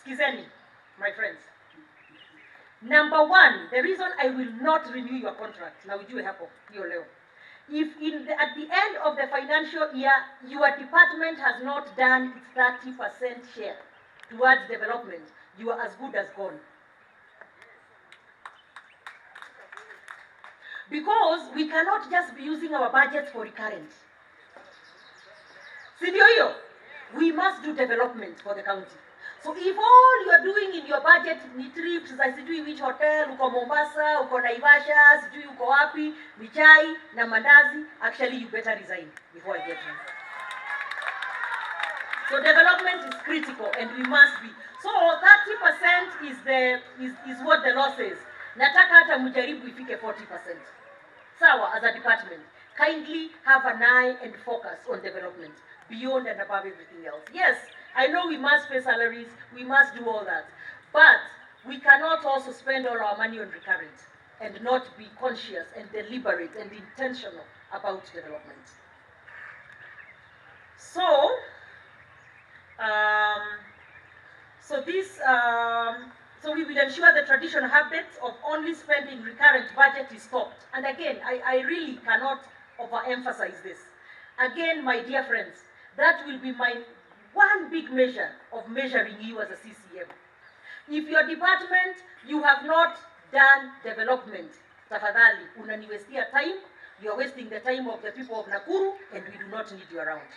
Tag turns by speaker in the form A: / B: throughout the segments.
A: Skizeni, my friends. Number one, the reason I will not renew your contract, na ujue hapo hiyo leo. If at the end of the financial year, your department has not done its 30% share towards development, you are as good as gone. Because we cannot just be using our budgets for recurrent. Sindio hiyo? We must do development for the county. So if all you are doing in your budget ni trips za sijui which hotel, uko Mombasa, uko Naivasha, sijui uko wapi, michai na mandazi, actually you better resign before I get you. So development is critical and we must be. So 30% is what the law says. Nataka hata mjaribu ifike 40%. Sawa, as a department, kindly have an eye and focus on development beyond and above everything else. Yes, I know we must pay salaries, we must do all that, but we cannot also spend all our money on recurrent and not be conscious and deliberate and intentional about development. So we will ensure the traditional habits of only spending recurrent budget is stopped. And again, I really cannot overemphasize this. Again, my dear friends, that will be my one big measure of measuring you as a CCM. If your department, you have not done development, tafadhali, unaniwestia time, you are wasting the time of the people of Nakuru, and we do not need you around.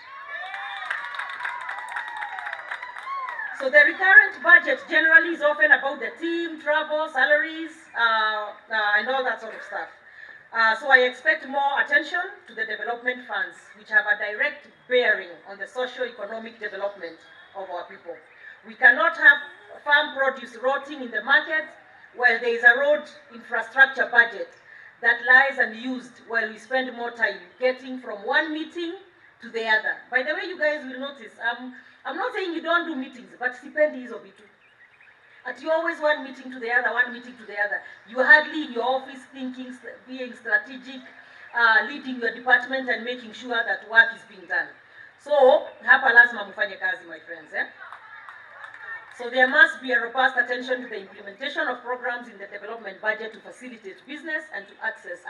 A: So the recurrent budget generally is often about the team, travel, salaries, and all that sort of stuff. So I expect more attention to the development funds, which have a direct bearing on the socio-economic development of our people. We cannot have farm produce rotting in the market while there is a road infrastructure budget that lies unused while we spend more time getting from one meeting to the other. By the way, you guys will notice, I'm not saying you don't do meetings, but sipendi hizo vitu. At you always one meeting to the other, one meeting to the other. You are hardly in your office thinking, being strategic, leading your department and making sure that work is being done. So, hapa lazima mfanye kazi, my friends. So there must be a robust attention to the implementation of programs in the development budget to facilitate business and to access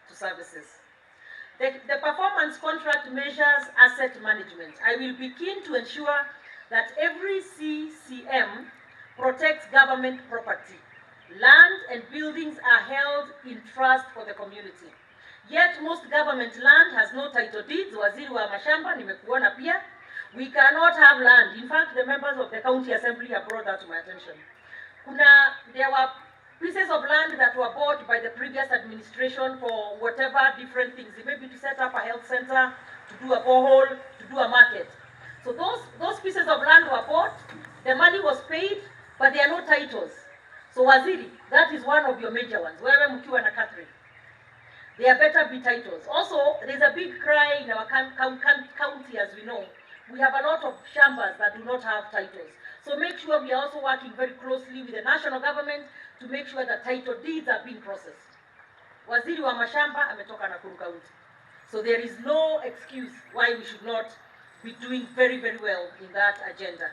A: to services. The performance contract measures asset management. I will be keen to ensure that every CECM protects government property. Land and buildings are held in trust for the community. Yet most government land has no title deeds. Waziri wa mashamba nimekuona pia. We cannot have land. In fact, the members of the county assembly have brought that to my attention. There were pieces of land that were bought by the previous administration for whatever different things. Maybe to set up a health center, to do a borehole, to do a market. So those pieces of land were bought, the money was paid, but there are no titles. So Waziri, that is one of your major ones. Wewe mkiwa na Catherine, there better be titles. Also, there's a big cry in our county, as we know. We have a lot of shambas that do not have titles. So make sure we are also working very closely with the national government to make sure that title deeds are being processed. Waziri wa mashamba ametoka Nakuru County. So there is no excuse why we should not be doing very, very well in that agenda.